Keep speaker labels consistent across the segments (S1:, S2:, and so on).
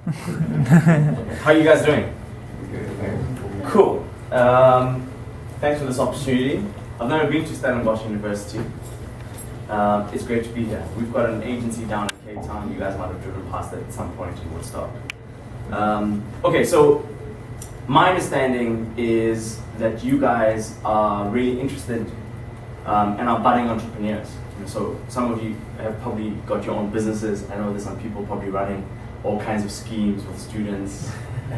S1: How are you guys doing? Cool. Thanks for this opportunity. I've never been to Stellenbosch University. It's great to be here. We've got an agency down in Cape Town. You guys might have driven past it at some point in Woodstock. Okay, so my understanding is that you guys are really interested and are budding entrepreneurs. So some of you have probably got your own businesses. I know there's some people probably running all kinds of schemes with students.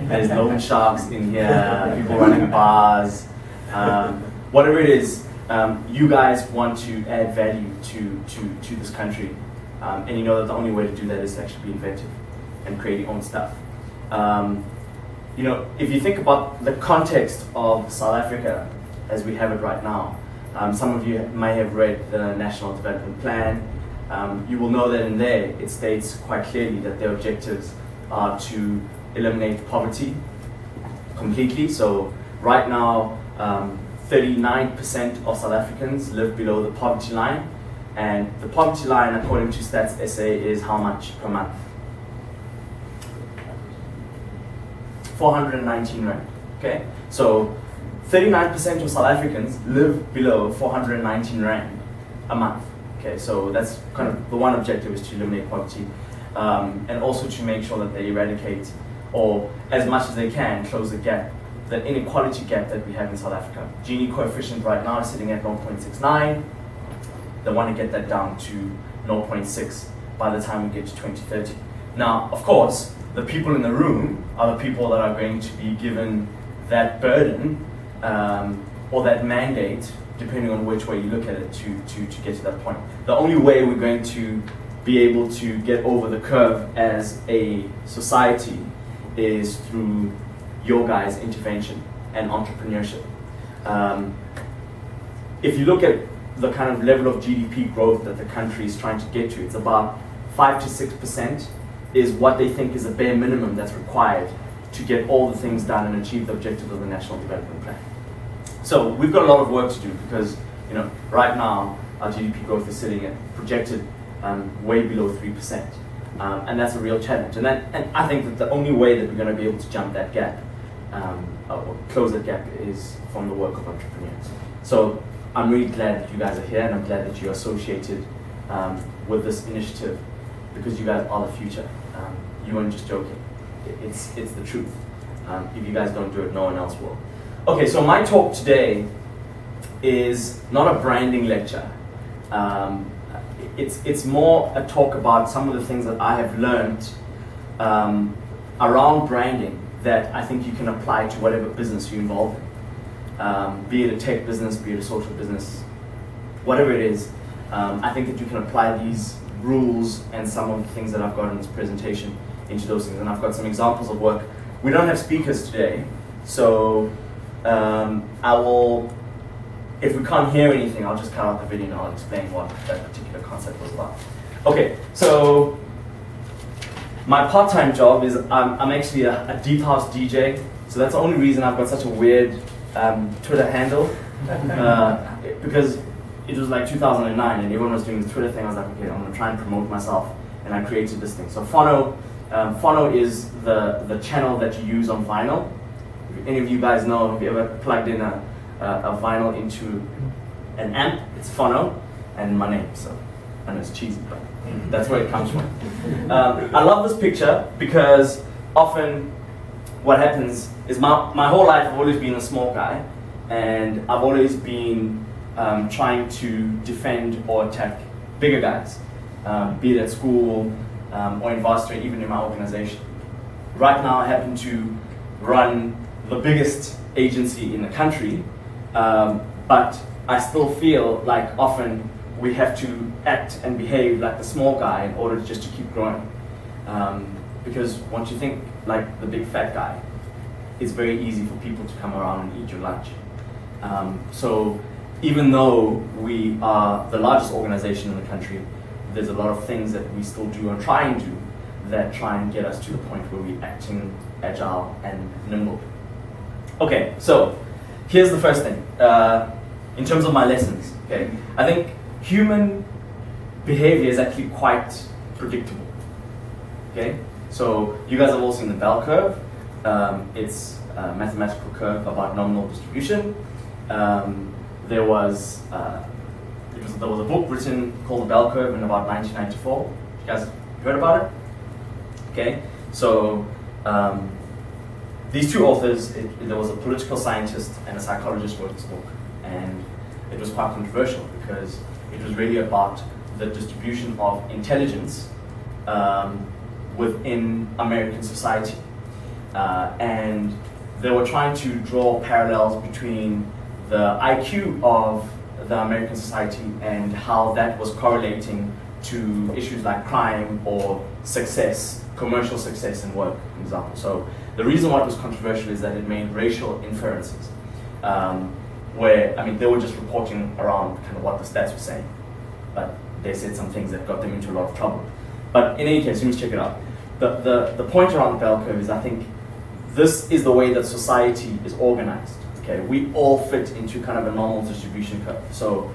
S1: There's loan sharks in here, people running bars. Whatever it is, you guys want to add value to this country. And you know that the only way to do that is to actually be inventive and create your own stuff. You know, if you think about the context of South Africa as we have it right now, some of you may have read the National Development Plan. You will know that in there it states quite clearly that their objectives are to eliminate poverty completely. So right now, 39% of South Africans live below the poverty line, and the poverty line, according to Stats SA, is how much per month? 419 rand. Okay, so 39% of South Africans live below 419 rand a month. Okay, so that's kind of the one objective, is to eliminate poverty, and also to make sure that they eradicate, or as much as they can, close the gap, that inequality gap that we have in South Africa. Gini coefficient right now is sitting at 0.69. They want to get that down to 0.6 by the time we get to 2030. Now, of course, the people in the room are the people that are going to be given that burden or that mandate, depending on which way you look at it, to get to that point. The only way we're going to be able to get over the curve as a society is through your guys' intervention and entrepreneurship. If you look at the kind of level of GDP growth that the country is trying to get to, it's about 5 to 6% is what they think is a bare minimum that's required to get all the things done and achieve the objectives of the National Development Plan. So we've got a lot of work to do, because right now our GDP growth is sitting at projected way below 3%, and that's a real challenge. And I think that the only way that we're going to be able to jump that gap or close that gap is from the work of entrepreneurs. So I'm really glad that you guys are here, and I'm glad that you're associated with this initiative, because you guys are the future. You weren't just joking. It's the truth. If you guys don't do it, no one else will. Okay, so my talk today is not a branding lecture. It's more a talk about some of the things that I have learned around branding that I think you can apply to whatever business you're involved in. Be it a tech business, be it a social business, whatever it is. I think that you can apply these rules and some of the things that I've got in this presentation into those things. And I've got some examples of work. We don't have speakers today, so I will, if we can't hear anything, I'll just cut out the video and I'll explain what that particular concept was about. Okay, so my part-time job is I'm actually a deep house DJ, so that's the only reason I've got such a weird Twitter handle, because it was like 2009 and everyone was doing the Twitter thing. I was like, okay, I'm going to try and promote myself, and I created this thing. So Phono is the channel that you use on vinyl. If any of you guys know, have you ever plugged in a vinyl into an amp? It's Phono and my name. So I know it's cheesy, but that's where it comes from. I love this picture because often what happens is my whole life I've always been a small guy, and I've always been trying to defend or attack bigger guys, be it at school or in varsity, even in my organization. Right now I happen to run the biggest agency in the country, but I still feel like often we have to act and behave like the small guy in order just to keep growing. Because once you think like the big fat guy, it's very easy for people to come around and eat your lunch. So even though we are the largest organization in the country, there's a lot of things that we still do and try and do that try and get us to the point where we're acting agile and nimble. Okay, so here's the first thing. In terms of my lessons, okay, I think human behavior is actually quite predictable. Okay, So you guys have all seen the bell curve. It's a mathematical curve about nominal distribution. There was a book written called The Bell Curve in about 1994. You guys heard about it? Okay, so these two authors, there was a political scientist and a psychologist wrote this book, and it was quite controversial because it was really about the distribution of intelligence within American society. And they were trying to draw parallels between the IQ of the American society and how that was correlating to issues like crime or success, commercial success in work, for example. So the reason why it was controversial is that it made racial inferences, where, I mean, they were just reporting around kind of what the stats were saying, but they said some things that got them into a lot of trouble. But in any case, let me check it out. The point around the bell curve is, I think, this is the way that society is organized. Okay, we all fit into kind of a normal distribution curve. So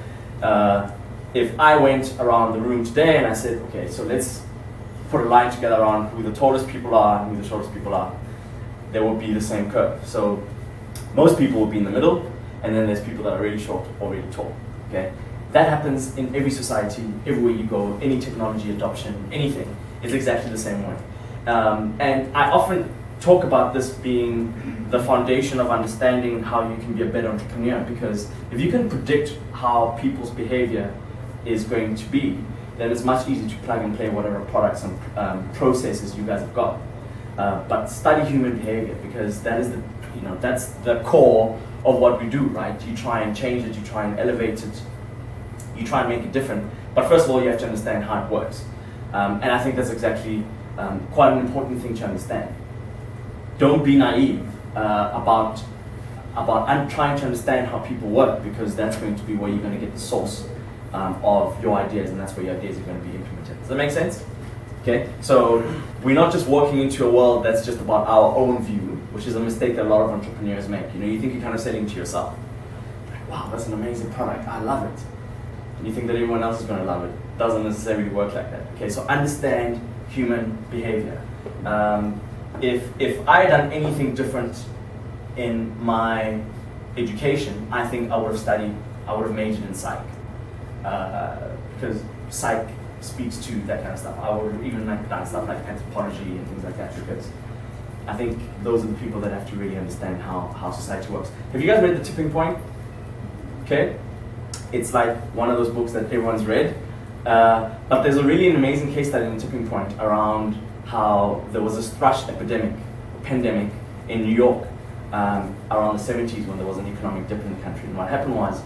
S1: if I went around the room today and I said, okay, so let's put a line together around who the tallest people are and who the shortest people are, there will be the same curve. So most people will be in the middle, and then there's people that are really short or really tall. Okay, that happens in every society, everywhere you go, any technology adoption, anything, is exactly the same way. And I often talk about this being the foundation of understanding how you can be a better entrepreneur, because if you can predict how people's behavior is going to be, then it's much easier to plug and play whatever products and processes you guys have got. But study human behavior, because that is that's the core of what we do, right? You try and change it, you try and elevate it, you try and make it different. But first of all, you have to understand how it works. And I think that's exactly quite an important thing to understand. Don't be naive about trying to understand how people work, because that's going to be where you're going to get the source of your ideas, and that's where your ideas are going to be implemented. Does that make sense? Okay, so we're not just walking into a world that's just about our own view, which is a mistake that a lot of entrepreneurs make. You think you're kind of selling to yourself. Like, wow, that's an amazing product, I love it. And you think that everyone else is going to love it. Doesn't necessarily work like that. Okay, so understand human behavior. If I had done anything different in my education, I think I would have majored in psych. Because psych speaks to that kind of stuff. I would have even done stuff like anthropology and things like that, because I think those are the people that have to really understand how society works. Have you guys read The Tipping Point? Okay, it's like one of those books that everyone's read, but there's a really amazing case study in The Tipping Point around how there was this thrush pandemic in New York around the 70s, when there was an economic dip in the country. And what happened was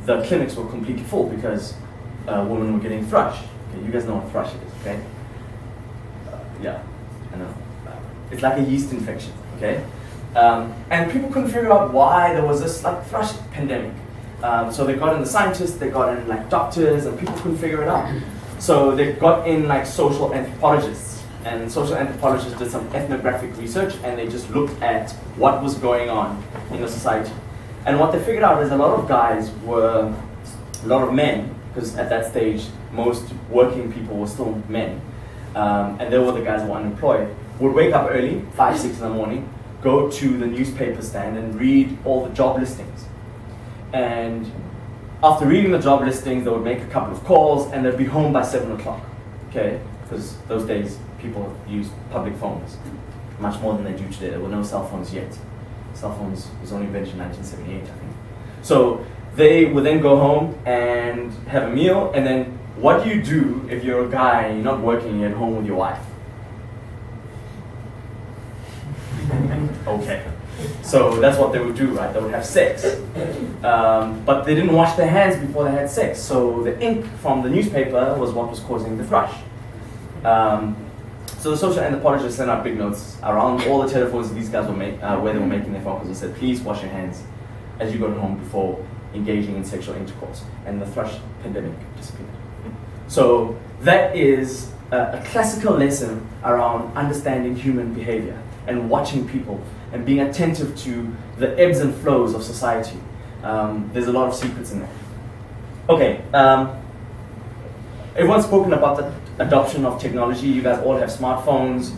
S1: the clinics were completely full because women were getting thrush. Okay, you guys know what thrush is, okay? Yeah, I know. It's like a yeast infection, okay? And people couldn't figure out why there was this thrush pandemic. So they got in the scientists, they got in doctors, and people couldn't figure it out. So they got in social anthropologists, and social anthropologists did some ethnographic research, and they just looked at what was going on in the society. And what they figured out is a lot of men, because at that stage most working people were still men, and they were the guys who were unemployed, would wake up early, 5, 6 in the morning, go to the newspaper stand and read all the job listings. And after reading the job listings, they would make a couple of calls, and they'd be home by 7 o'clock, okay? Because those days people used public phones much more than they do today. There were no cell phones yet. Cell phones was only invented in 1978, I think. So they would then go home and have a meal, and then what do you do if you're a guy and you're not working, you're at home with your wife? Okay. So that's what they would do, right? They would have sex. But they didn't wash their hands before they had sex. So the ink from the newspaper was what was causing the thrush. So the social anthropologists sent out big notes around all the telephones that these guys were where they were making their phone calls, and said, please wash your hands as you go home before engaging in sexual intercourse. And the thrush pandemic disappeared. So that is a classical lesson around understanding human behavior and watching people and being attentive to the ebbs and flows of society. There's a lot of secrets in there. Okay, everyone's spoken about adoption of technology. You guys all have smartphones.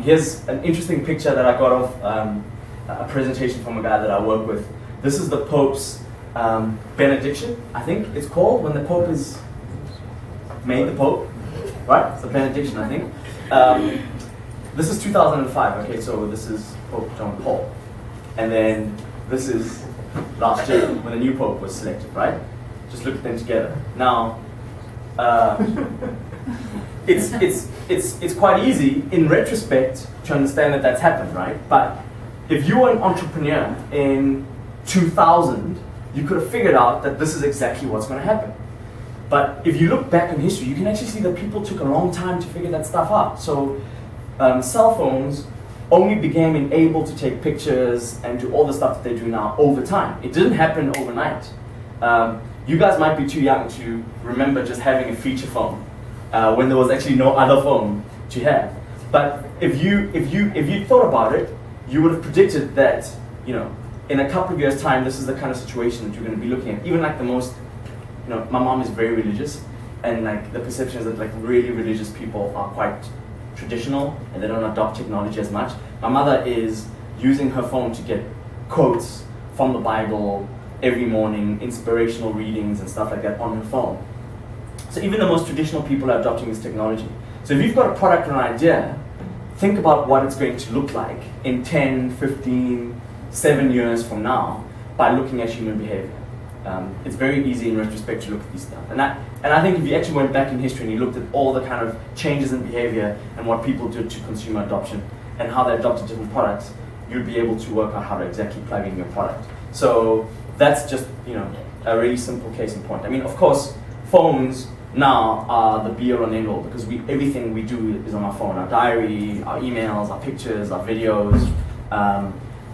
S1: Here's an interesting picture that I got of a presentation from a guy that I work with. This is the Pope's benediction, I think it's called, when the Pope is made the Pope, right? It's a benediction, I think. This is 2005, okay, so this is Pope John Paul. And then this is last year when the new Pope was selected, right? Just look at them together. Now, it's quite easy in retrospect to understand that that's happened, right? But if you were an entrepreneur in 2000, you could have figured out that this is exactly what's going to happen. But if you look back in history, you can actually see that people took a long time to figure that stuff out. So cell phones only became able to take pictures and do all the stuff that they do now over time. It didn't happen overnight. You guys might be too young to remember just having a feature phone when there was actually no other phone to have. But if you thought about it, you would have predicted that, you know, in a couple of years' time, this is the kind of situation that you're going to be looking at. Even like the most, you know, my mom is very religious, and like the perception is that like really religious people are quite traditional and they don't adopt technology as much. My mother is using her phone to get quotes from the Bible every morning, inspirational readings and stuff like that on her phone. So even the most traditional people are adopting this technology. So if you've got a product or an idea, think about what it's going to look like in 10, 15, 7 years from now by looking at human behavior. It's very easy in retrospect to look at these stuff. And I think if you actually went back in history and you looked at all the kind of changes in behavior and what people did to consumer adoption and how they adopted different products, you'd be able to work out how to exactly plug in your product. So that's just, you know, a really simple case in point. I mean, of course, phones now are the be all and end all because everything we do is on our phone. Our diary, our emails, our pictures, our videos.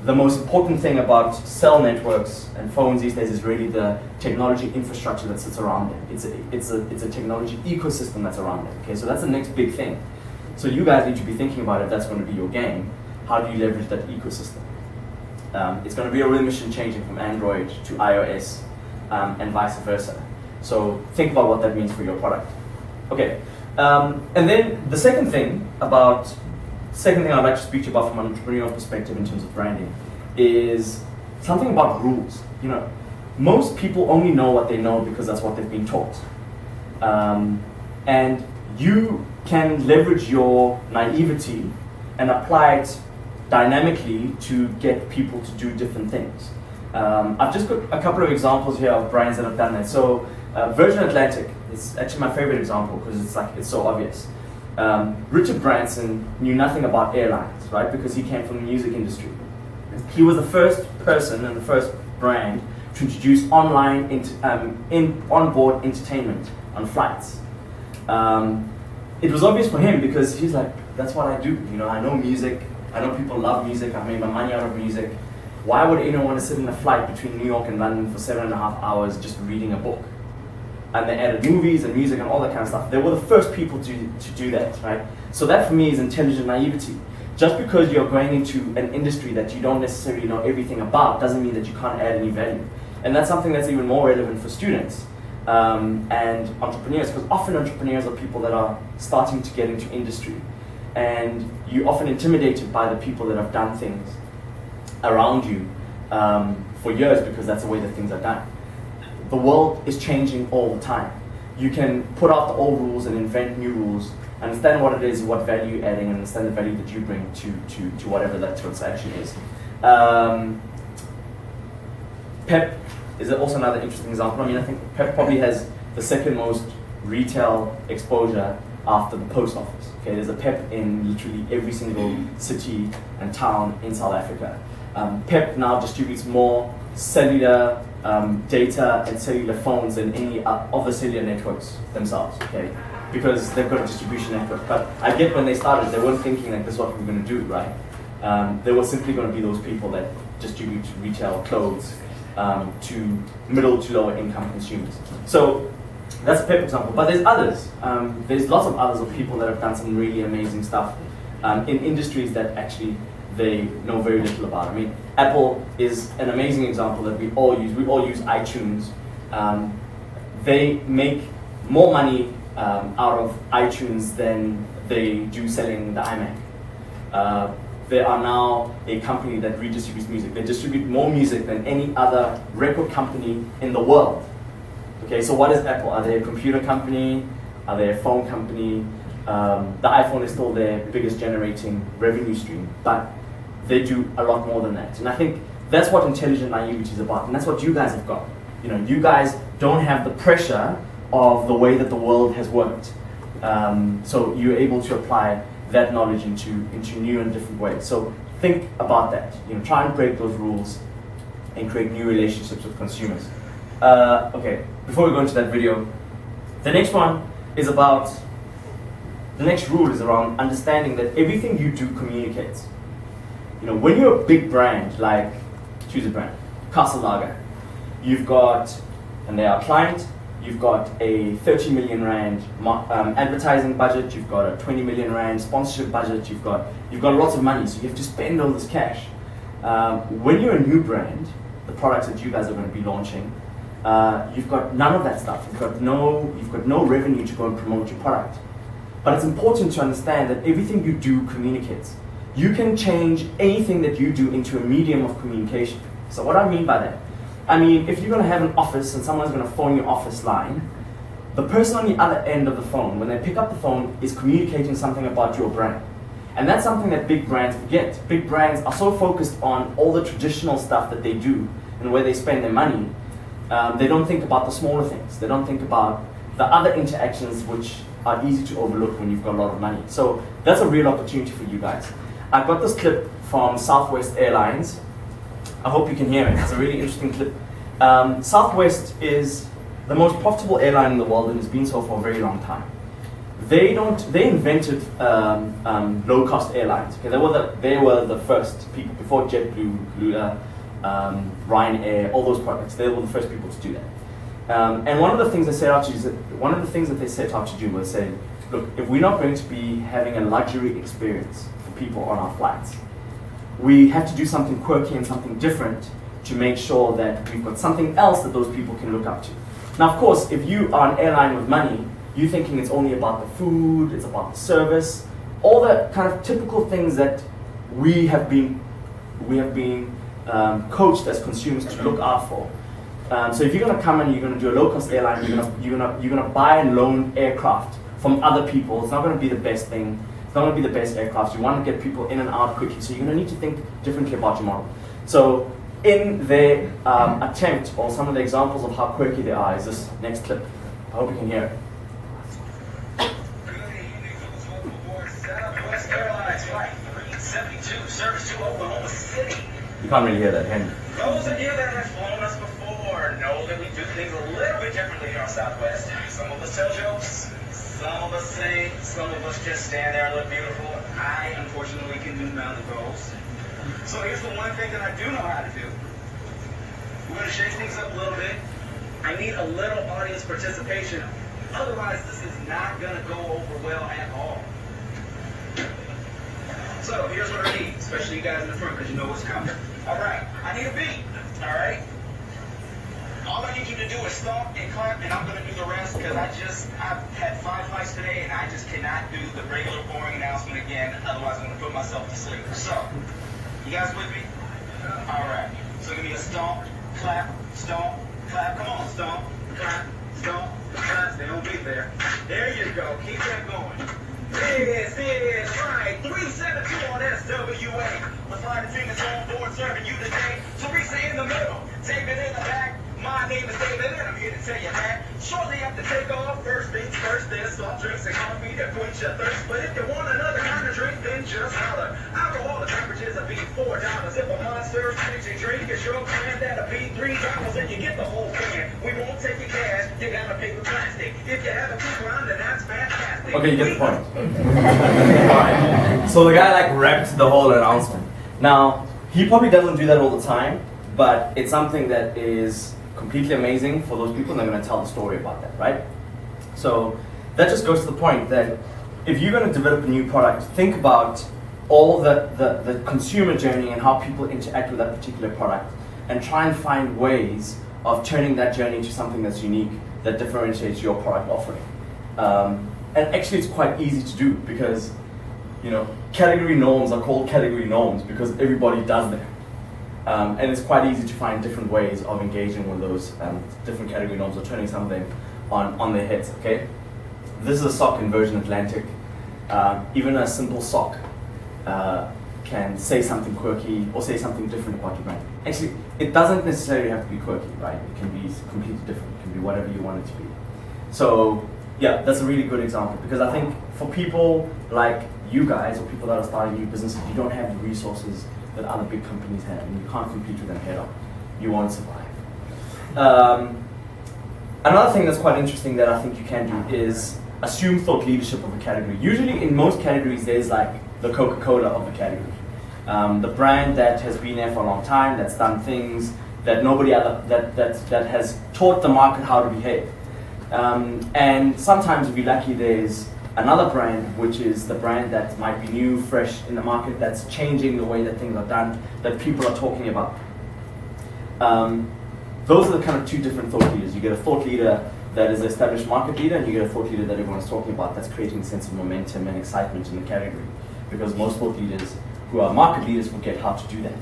S1: The most important thing about cell networks and phones these days is really the technology infrastructure that sits around it. It's a technology ecosystem that's around it. Okay, so that's the next big thing. So you guys need to be thinking about it. That's going to be your game. How do you leverage that ecosystem? It's going to be a real mission changing from Android to iOS and vice versa. So think about what that means for your product. Okay, and then the second thing I'd like to speak to you about from an entrepreneurial perspective in terms of branding is something about rules. You know, most people only know what they know because that's what they've been taught. And you can leverage your naivety and apply it dynamically to get people to do different things. I've just got a couple of examples here of brands that have done that. So Virgin Atlantic is actually my favorite example because it's so obvious. Richard Branson knew nothing about airlines, right? Because he came from the music industry. He was the first person and the first brand to introduce online onboard entertainment on flights. It was obvious for him because he's like, that's what I do. You know, I know music. I know people love music. I made my money out of music. Why would anyone want to sit in a flight between New York and London for 7.5 hours just reading a book? And they added movies and music and all that kind of stuff. They were the first people to do that, right? So that for me is intelligent naivety. Just because you're going into an industry that you don't necessarily know everything about doesn't mean that you can't add any value. And that's something that's even more relevant for students and entrepreneurs, because often entrepreneurs are people that are starting to get into industry. And you're often intimidated by the people that have done things around you for years because that's the way that things are done. The world is changing all the time. You can put out the old rules and invent new rules, understand what it is, what value you're adding, and understand the value that you bring to whatever that transaction is. Pep is also another interesting example. I mean, I think Pep probably has the second most retail exposure after the post office. Okay, there's a Pep in literally every single city and town in South Africa. Pep now distributes more cellular data and cellular phones than any of the cellular networks themselves, okay? Because they've got a distribution network. But I get when they started, they weren't thinking like this is what we're going to do, right? They were simply going to be those people that distribute retail clothes to middle to lower income consumers. So that's a Pep example, but there's others. There's lots of others of people that have done some really amazing stuff in industries that actually they know very little about. I mean, Apple is an amazing example that we all use. We all use iTunes. They make more money out of iTunes than they do selling the iMac. They are now a company that redistributes music. They distribute more music than any other record company in the world. Okay, so what is Apple? Are they a computer company? Are they a phone company? The iPhone is still their biggest generating revenue stream, but they do a lot more than that. And I think that's what intelligent naivety is about, and that's what you guys have got. You know, you guys don't have the pressure of the way that the world has worked. So you're able to apply that knowledge into new and different ways. So think about that. You know, try and break those rules and create new relationships with consumers. Okay, before we go into that video, the next one is about, the next rule is around understanding that everything you do communicates. You know, when you're a big brand, like, choose a brand, Castle Lager, you've got, and they are a client, you've got a 30 million rand advertising budget, you've got a 20 million rand sponsorship budget, you've got lots of money, so you have to spend all this cash. When you're a new brand, the products that you guys are going to be launching, you've got none of that stuff. You've got no revenue to go and promote your product. But it's important to understand that everything you do communicates. You can change anything that you do into a medium of communication. So what I mean by that, I mean, if you're going to have an office and someone's going to phone your office line, the person on the other end of the phone, when they pick up the phone, is communicating something about your brand. And that's something that big brands forget. Big brands are so focused on all the traditional stuff that they do and where they spend their money, they don't think about the smaller things. They don't think about the other interactions which are easy to overlook when you've got a lot of money. So that's a real opportunity for you guys. I've got this clip from Southwest Airlines. I hope you can hear it. It's a really interesting clip. Southwest is the most profitable airline in the world and has been so for a very long time. They invented low-cost airlines. Okay, they were the first people before JetBlue, Ryanair, all those products. They were the first people to do that. And one of the things they set out to do, was say, look, if we're not going to be having a luxury experience for people on our flights, we have to do something quirky and something different to make sure that we've got something else that those people can look up to. Now, of course, if you are an airline with money, you're thinking it's only about the food, it's about the service, all the kind of typical things that we have been coached as consumers to look out for. So if you're going to come and you're going to do a low-cost airline, you're going to buy and loan aircraft from other people. It's not going to be the best thing. It's not going to be the best aircraft. You want to get people in and out quickly, so you're going to need to think differently about your model. So in their attempt, or some of the examples of how quirky they are, is this next clip. I hope you can hear it.
S2: Southwest Airlines Flight 372, service to Oklahoma City.
S1: You can't really hear that, can you?
S2: Those of you that have flown us before know that we do things a little bit differently here on Southwest. Some of us tell jokes, some of us sing, some of us just stand there and look beautiful. I, unfortunately, can do none of those. So here's the one thing that I do know how to do. We're going to shake things up a little bit. I need a little audience participation. Otherwise, this is not going to go over well at all. So here's what I need, especially you guys in the front, because you know what's coming. All right, I need a beat. All right. All I need you to do is stomp and clap, and I'm going to do the rest because I've had 5 fights today, and I just cannot do the regular boring announcement again. Otherwise, I'm going to put myself to sleep. So, you guys with me? All right. So give me a stomp, clap, clap. Come on, stomp, clap, clap. They don't be there. There you go. Keep that going. This is right. 372 on SWA. The flight attendants on board serving you today. Teresa in the middle, David in the back. My name is David, and I'm here to tell you that shortly after takeoff, first things first, there's soft drinks and coffee to quench your thirst. But if you want another kind of drink, then just holler. Alcohol beverages will be $4. If a monster energy drink is your plan, that'll be $3, and you get the whole can. We won't take your cash, you gotta pay with plastic. If you have a coupon, then that's fantastic.
S1: Okay, you get the point. Alright. So the guy like rapped the whole announcement. Now, he probably doesn't do that all the time, but it's something that is completely amazing for those people, and they're going to tell the story about that, right? So that just goes to the point that if you're going to develop a new product, think about all the consumer journey and how people interact with that particular product, and try and find ways of turning that journey into something that's unique, that differentiates your product offering. And actually it's quite easy to do because, category norms are called category norms because everybody does them. And it's quite easy to find different ways of engaging with those different category norms or turning some of them on their heads, okay? This is a sock in Virgin Atlantic. Even a simple sock can say something quirky or say something different about your brand. Actually, it doesn't necessarily have to be quirky, right? It can be completely different. It can be whatever you want it to be. So, yeah, that's a really good example because I think for people like you guys or people that are starting new businesses, you don't have the resources that other big companies have and you can't compete with them head on. You won't survive. Another thing that's quite interesting that I think you can do is assume thought leadership of a category. Usually in most categories there's like the Coca-Cola of the category. The brand that has been there for a long time, that's done things that nobody other, that has taught the market how to behave. And sometimes if you're lucky there's another brand which is the brand that might be new, fresh in the market, that's changing the way that things are done, that people are talking about. Those are the kind of two different thought leaders. You get a thought leader that is an established market leader, and you get a thought leader that everyone's talking about that's creating a sense of momentum and excitement in the category. Because most thought leaders who are market leaders forget how to do that.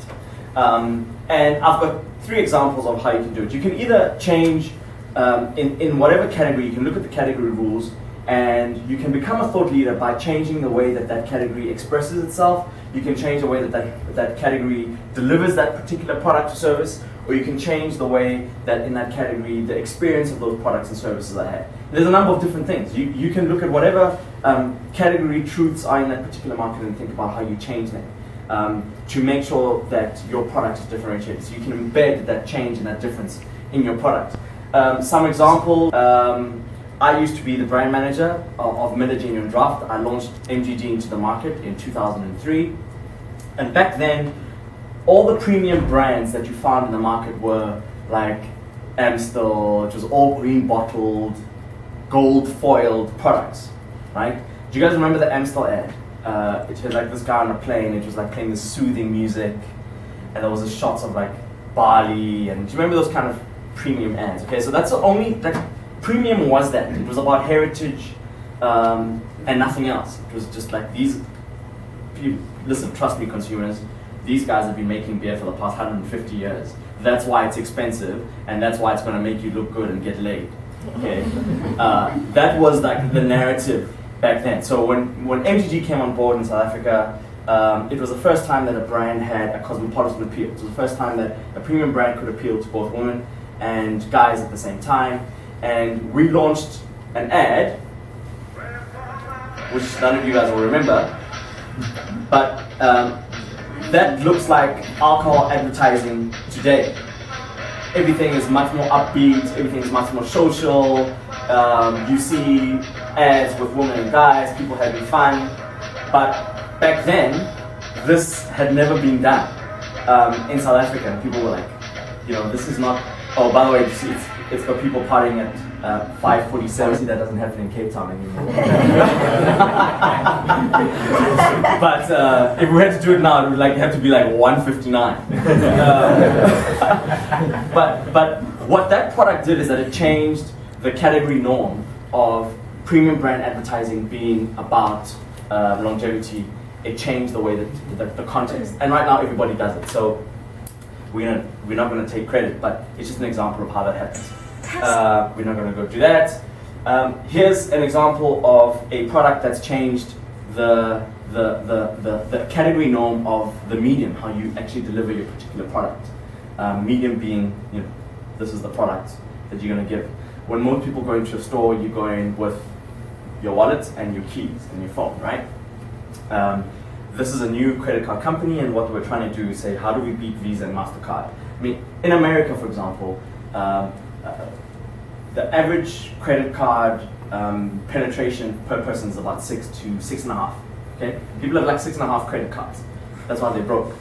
S1: And I've got 3 examples of how you can do it. You can either change, in whatever category, you can look at the category rules, and you can become a thought leader by changing the way that that category expresses itself. You can change the way that that category delivers that particular product or service, or you can change the way that in that category the experience of those products and services are had. There's a number of different things. You can look at whatever category truths are in that particular market and think about how you change them to make sure that your product is differentiated. So you can embed that change and that difference in your product. Some example, I used to be the brand manager of Miller Genuine Draft. I launched MGD into the market in 2003. And back then, all the premium brands that you found in the market were like Amstel, it was all green bottled, gold foiled products, right? Do you guys remember the Amstel ad? It had like this guy on a plane, it was like playing this soothing music, and there was the shots of like barley, and do you remember those kind of premium ads? Okay, so that's the only, like, premium was that. It was about heritage and nothing else. It was just like these, listen, trust me consumers, these guys have been making beer for the past 150 years. That's why it's expensive, and that's why it's going to make you look good and get laid. Okay, that was like the narrative back then. So when MGG came on board in South Africa, it was the first time that a brand had a cosmopolitan appeal. It was the first time that a premium brand could appeal to both women and guys at the same time. And we launched an ad, which none of you guys will remember, but that looks like alcohol advertising today. Everything is much more upbeat, everything is much more social. You see ads with women and guys, people having fun. But back then, this had never been done in South Africa. And people were like, this is not, oh, by the way, it's for people partying at 5:47. That doesn't happen in Cape Town anymore. But if we had to do it now, it would have to be like 1:59. But what that product did is that it changed the category norm of premium brand advertising being about longevity. It changed the way that the context. And right now everybody does it. So we're not going to take credit, but it's just an example of how that happens. We're not going to go do that. Here's an example of a product that's changed the category norm of the medium, how you actually deliver your particular product. Medium being, this is the product that you're going to give. When most people go into a store, you go in with your wallet and your keys and your phone, right? This is a new credit card company, and what we're trying to do is say, how do we beat Visa and MasterCard? I mean, in America, for example, the average credit card penetration per person is about 6 to 6.5. Okay, people have like 6.5 credit cards. That's why they're broke.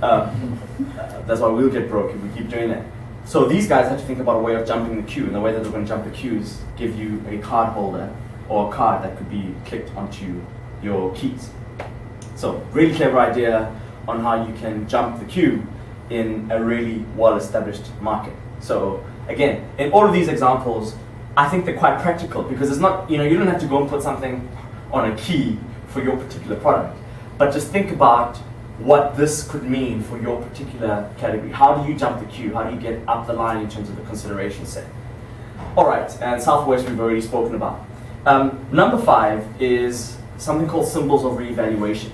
S1: That's why we'll get broke if we keep doing that. So these guys had to think about a way of jumping the queue, and the way that they're going to jump the queue is give you a card holder or a card that could be clicked onto your keys. So really clever idea on how you can jump the queue in a really well-established market. So again, in all of these examples, I think they're quite practical because it's not, you don't have to go and put something on a key for your particular product, but just think about what this could mean for your particular category. How do you jump the queue? How do you get up the line in terms of the consideration set? All right, and Southwest we've already spoken about. Number 5 is something called symbols of reevaluation.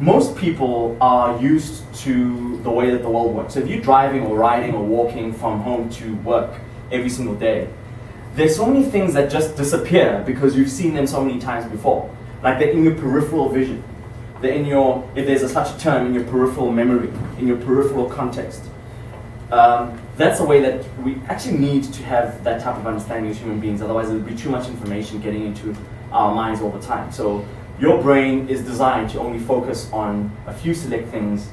S1: Most people are used to the way that the world works. So if you're driving or riding or walking from home to work every single day, there's so many things that just disappear because you've seen them so many times before. Like they're in your peripheral vision. They're in your, if there's such a term, in your peripheral memory, in your peripheral context. That's the way that we actually need to have that type of understanding as human beings. Otherwise, there would be too much information getting into our minds all the time. So your brain is designed to only focus on a few select things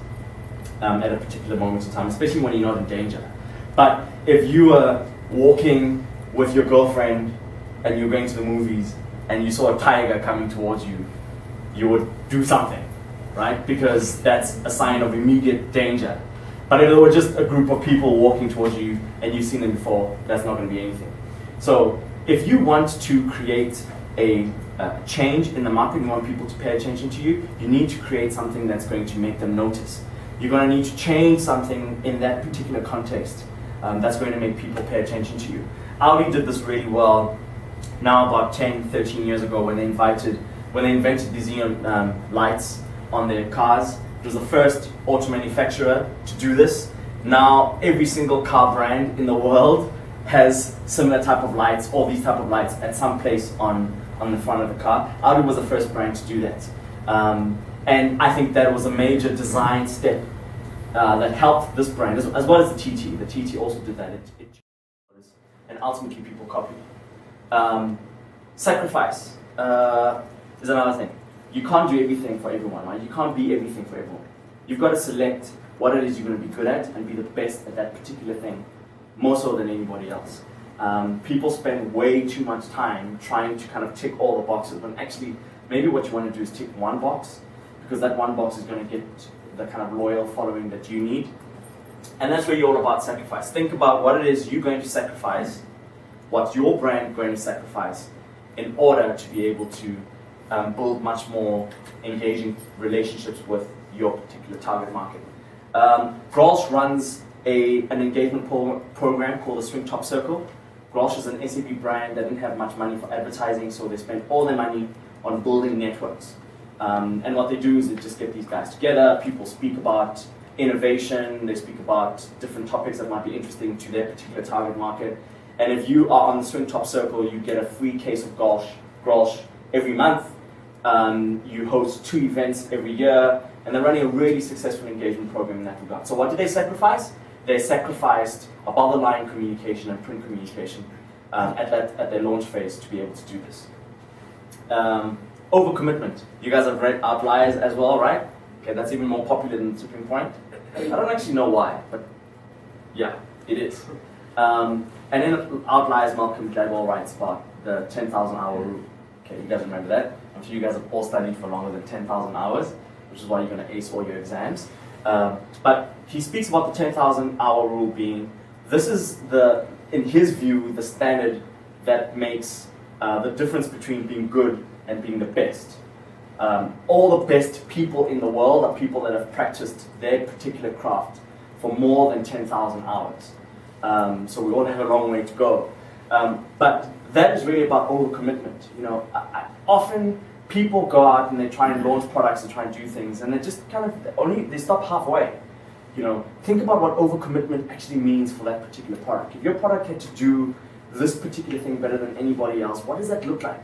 S1: at a particular moment in time, especially when you're not in danger. But if you are walking with your girlfriend and you're going to the movies and you saw a tiger coming towards you, you would do something, right? Because that's a sign of immediate danger. But if it were just a group of people walking towards you and you've seen them before, that's not going to be anything. So if you want to create a change in the market, you want people to pay attention to you, you need to create something that's going to make them notice. You're going to need to change something in that particular context that's going to make people pay attention to you. Audi did this really well now about 10, 13 years ago when they invented the xenon lights on their cars. It was the first auto manufacturer to do this. Now every single car brand in the world has similar type of lights or these type of lights at some place on the front of the car. Audi was the first brand to do that. And I think that was a major design step that helped this brand, as well as the TT. The TT also did that. And ultimately people copied. Sacrifice is another thing. You can't do everything for everyone, right? You can't be everything for everyone. You've got to select what it is you're going to be good at and be the best at that particular thing, more so than anybody else. People spend way too much time trying to kind of tick all the boxes, when actually maybe what you want to do is tick one box, because that one box is going to get the kind of loyal following that you need. And that's really all about sacrifice. Think about what it is you're going to sacrifice, what's your brand going to sacrifice in order to be able to build much more engaging relationships with your particular target market. Grolsch runs an engagement program called the Swing Top Circle. Grolsch is an SAP brand that didn't have much money for advertising, so they spent all their money on building networks. And what they do is they just get these guys together, people speak about innovation, they speak about different topics that might be interesting to their particular target market. And if you are on the Swing Top Circle, you get a free case of Grolsch every month. You host 2 events every year, and they're running a really successful engagement program in that regard. So what did they sacrifice? They sacrificed above-the-line communication and print communication at their launch phase to be able to do this. Overcommitment. You guys have read Outliers as well, right? Okay, that's even more popular than the Tipping Point. I don't actually know why, but yeah, it is. And in Outliers, Malcolm Gladwell writes about the 10,000 hour rule. Okay, you guys remember that? I'm sure you guys have all studied for longer than 10,000 hours, which is why you're going to ace all your exams. But he speaks about the 10,000 hour rule being, this is in his view, the standard that makes the difference between being good and being the best. All the best people in the world are people that have practiced their particular craft for more than 10,000 hours. So we all have a long way to go. But that is really about overcommitment. Often people go out and they try and launch products and try and do things, and they just kind of they stop halfway. Think about what overcommitment actually means for that particular product. If your product had to do this particular thing better than anybody else, what does that look like?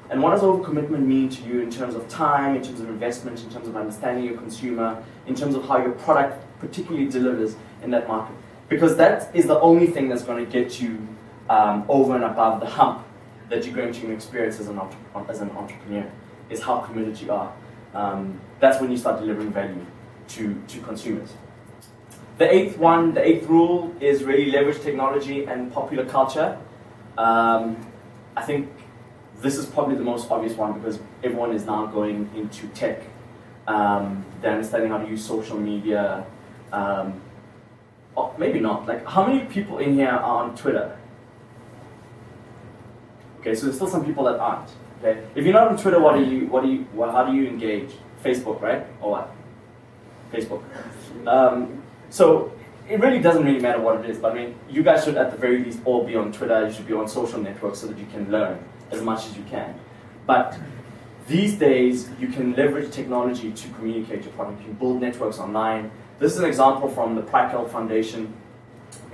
S1: And what does overcommitment mean to you in terms of time, in terms of investment, in terms of understanding your consumer, in terms of how your product particularly delivers in that market? Because that is the only thing that's going to get you over and above the hump that you're going to experience as an entrepreneur, is how committed you are. That's when you start delivering value to consumers. The eighth rule is really leverage technology and popular culture. I think this is probably the most obvious one because everyone is now going into tech. They're understanding how to use social media. Or maybe not. Like, how many people in here are on Twitter? Okay, so there's still some people that aren't. Okay, if you're not on Twitter, how do you engage? Facebook, right? Or what? Facebook. So it really doesn't really matter what it is, but I mean, you guys should at the very least all be on Twitter. You should be on social networks so that you can learn as much as you can. But these days, you can leverage technology to communicate your product. You can build networks online. This is an example from the Prikel Foundation.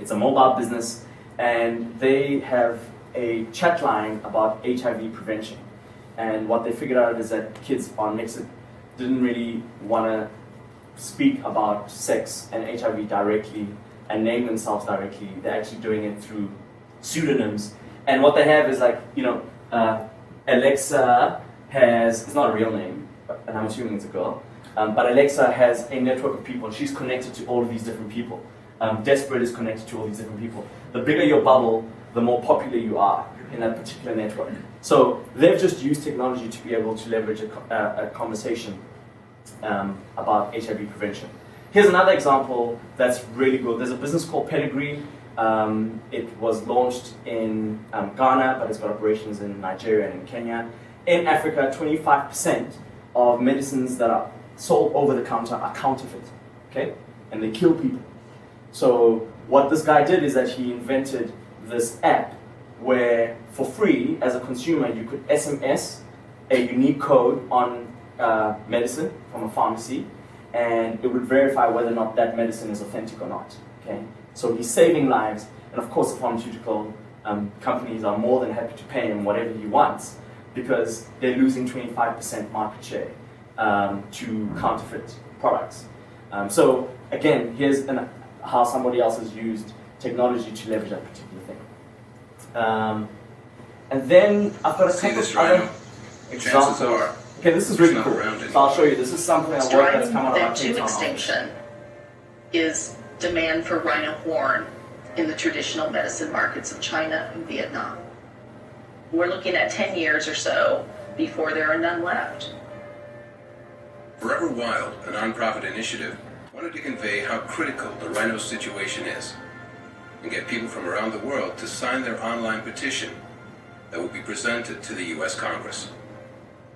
S1: It's a mobile business, and they have a chat line about HIV prevention. And what they figured out is that kids on Nixon didn't really want to speak about sex and HIV directly and name themselves directly. They're actually doing it through pseudonyms. And what they have is like, Alexa has, it's not a real name, and I'm assuming it's a girl, but Alexa has a network of people, and she's connected to all of these different people. Desperate is connected to all these different people. The bigger your bubble, the more popular you are in that particular network. So they've just used technology to be able to leverage a conversation about HIV prevention. Here's another example that's really good. There's a business called Pedigree. It was launched in Ghana, but it's got operations in Nigeria and in Kenya. In Africa, 25% of medicines that are sold over the counter are counterfeit, okay? And they kill people. So what this guy did is that he invented this app where, for free, as a consumer, you could SMS a unique code on medicine from a pharmacy, and it would verify whether or not that medicine is authentic or not, okay? So he's saving lives, and of course the pharmaceutical companies are more than happy to pay him whatever he wants, because they're losing 25% market share to counterfeit products. So again, here's how somebody else has used technology to leverage that particular thing. And then I've got a couple of other examples. Okay, this is really cool. So I'll show you. This is something I work that's come out of our
S3: to extinction is demand for rhino horn in the traditional medicine markets of China and Vietnam. We're looking at 10 years or so before there are none left.
S4: Forever Wild, a nonprofit initiative, wanted to convey how critical the rhino situation is and get people from around the world to sign their online petition that will be presented to the U.S. Congress.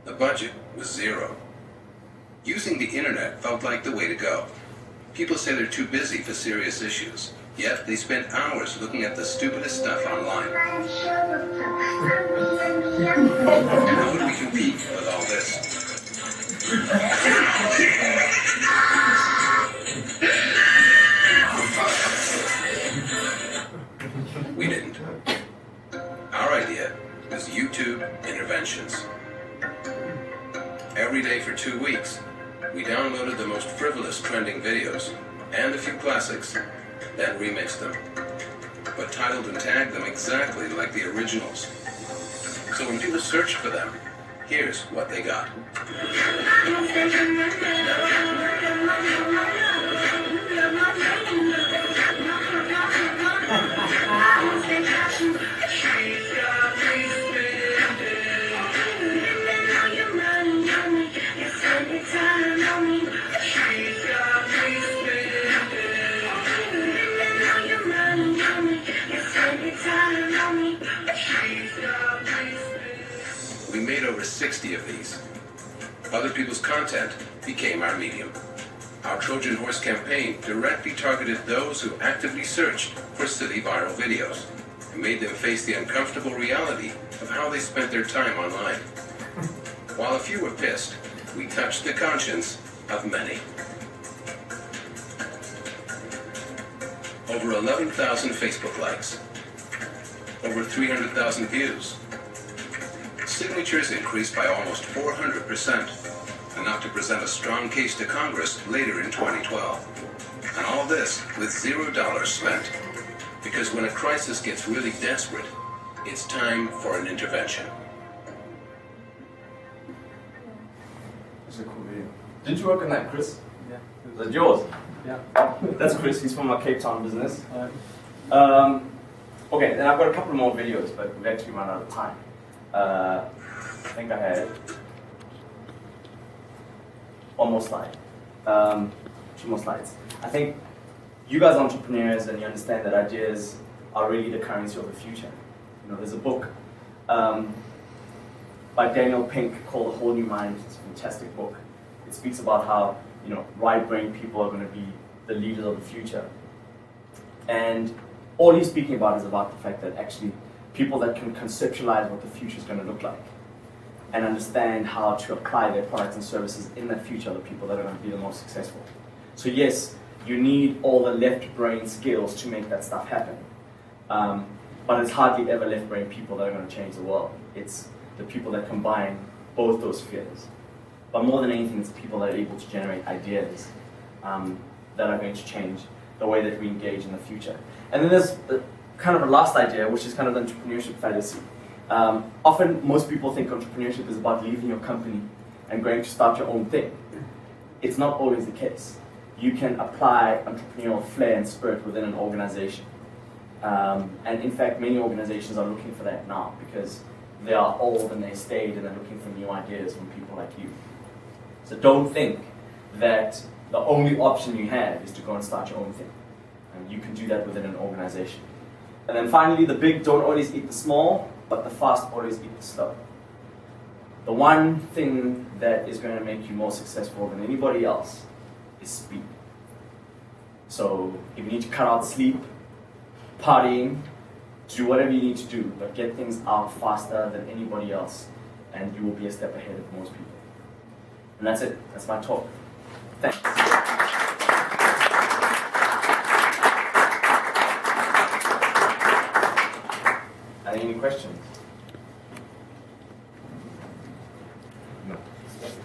S4: The budget was zero. Using the internet felt like the way to go. People say they're too busy for serious issues, yet they spend hours looking at the stupidest stuff online. And how would we compete with all this? We didn't. Our idea was YouTube interventions. Every day for 2 weeks, we downloaded the most frivolous trending videos and a few classics, then remixed them, but titled and tagged them exactly like the originals. So when people searched for them, here's what they got. We made over 60 of these. Other people's content became our medium. Our Trojan Horse campaign directly targeted those who actively searched for silly viral videos and made them face the uncomfortable reality of how they spent their time online. While a few were pissed, we touched the conscience of many. Over 11,000 Facebook likes. Over 300,000 views. Signatures increased by almost 400%, enough to present a strong case to Congress later in 2012. And all this with $0 spent. Because when a crisis gets really desperate, it's time for an intervention.
S1: That's a cool video. Didn't you work on that, Chris? Yeah. Is that yours?
S5: Yeah.
S1: That's Chris. He's from our Cape Town business. Okay, then I've got a couple more videos, but we've actually run out of time. I think I had one more slide. 2 more slides. I think you guys are entrepreneurs and you understand that ideas are really the currency of the future. You know, there's a book by Daniel Pink called A Whole New Mind. It's a fantastic book. It speaks about how, right-brained people are going to be the leaders of the future. And all he's speaking about is about the fact that actually people that can conceptualize what the future is going to look like and understand how to apply their products and services in that future are the people that are going to be the most successful. So yes, you need all the left brain skills to make that stuff happen. But it's hardly ever left brain people that are going to change the world. It's the people that combine both those spheres. But more than anything, it's the people that are able to generate ideas that are going to change the way that we engage in the future. And then there's kind of a last idea, which is kind of the entrepreneurship fallacy. Often, most people think entrepreneurship is about leaving your company and going to start your own thing. It's not always the case. You can apply entrepreneurial flair and spirit within an organization. And in fact, many organizations are looking for that now because they are old and they stayed and they're looking for new ideas from people like you. So don't think that the only option you have is to go and start your own thing. And you can do that within an organization. And then finally, the big don't always eat the small, but the fast always eat the slow. The one thing that is going to make you more successful than anybody else is speed. So if you need to cut out sleep, partying, do whatever you need to do, but get things out faster than anybody else, and you will be a step ahead of most people. And that's it. That's my talk. Thanks. Any questions?
S5: No.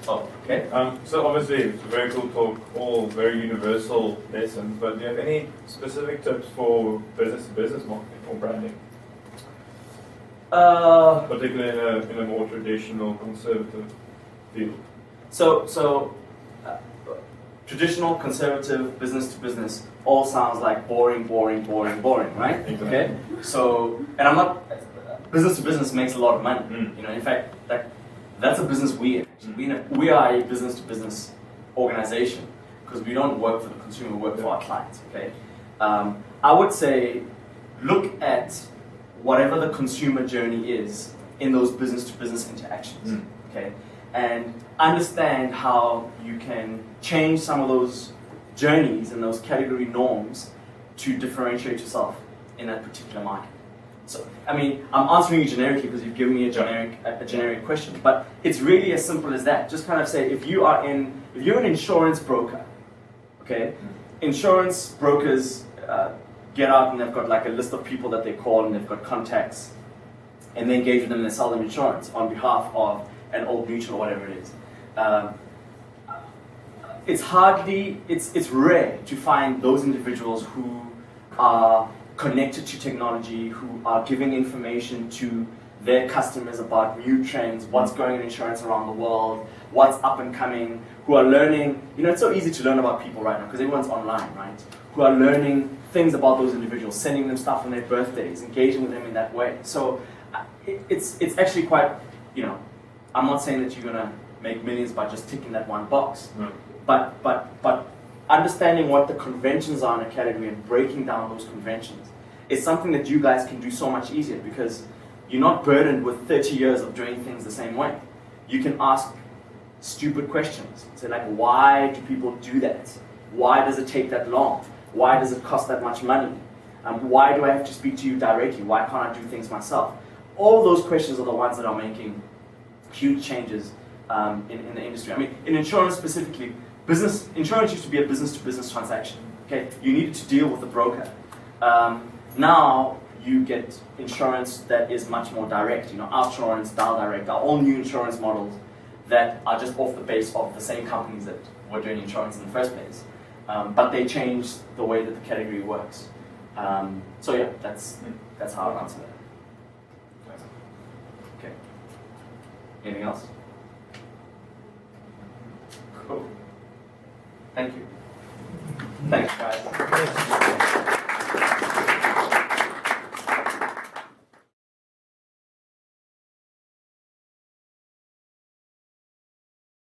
S1: Oh, okay.
S5: So obviously it's a very cool talk, all very universal lessons, but do you have any specific tips for business-to-business marketing or branding? Particularly in a more traditional, conservative field.
S1: So traditional, conservative, business-to-business all sounds like boring, right?
S5: Exactly.
S1: Okay. So, and I'm not. Business-to-business makes a lot of money. In fact, that's a business we in. We are a business-to-business organization because we don't work for the consumer, we work for our clients. Okay. I would say, look at whatever the consumer journey is in those business-to-business interactions. Okay. And understand how you can change some of those journeys and those category norms to differentiate yourself in that particular market. So, I mean, I'm answering you generically because you've given me a generic question, but it's really as simple as that. Just kind of say, if you're an insurance broker, okay, insurance brokers get out and they've got like a list of people that they call and they've got contacts, and they engage with them and they sell them insurance on behalf of an Old Mutual or whatever it is. It's rare to find those individuals who are connected to technology, who are giving information to their customers about new trends, what's going on in insurance around the world, what's up and coming, who are learning. It's so easy to learn about people right now because everyone's online, right? Who are learning things about those individuals, sending them stuff on their birthdays, engaging with them in that way. So it's actually quite, I'm not saying that you're going to make millions by just ticking that one box, but understanding what the conventions are in a category and breaking down those conventions is something that you guys can do so much easier because you're not burdened with 30 years of doing things the same way. You can ask stupid questions. Say like, why do people do that? Why does it take that long? Why does it cost that much money? Why do I have to speak to you directly? Why can't I do things myself? All those questions are the ones that are making huge changes in the industry. I mean, in insurance specifically, insurance used to be a business-to-business transaction. Okay, you needed to deal with the broker. Now you get insurance that is much more direct. Outsurance, Dial Direct are all new insurance models that are just off the base of the same companies that were doing insurance in the first place. But they changed the way that the category works. So yeah, that's how I answer that. Okay. Anything else? Cool. Thank you. Thanks, guys.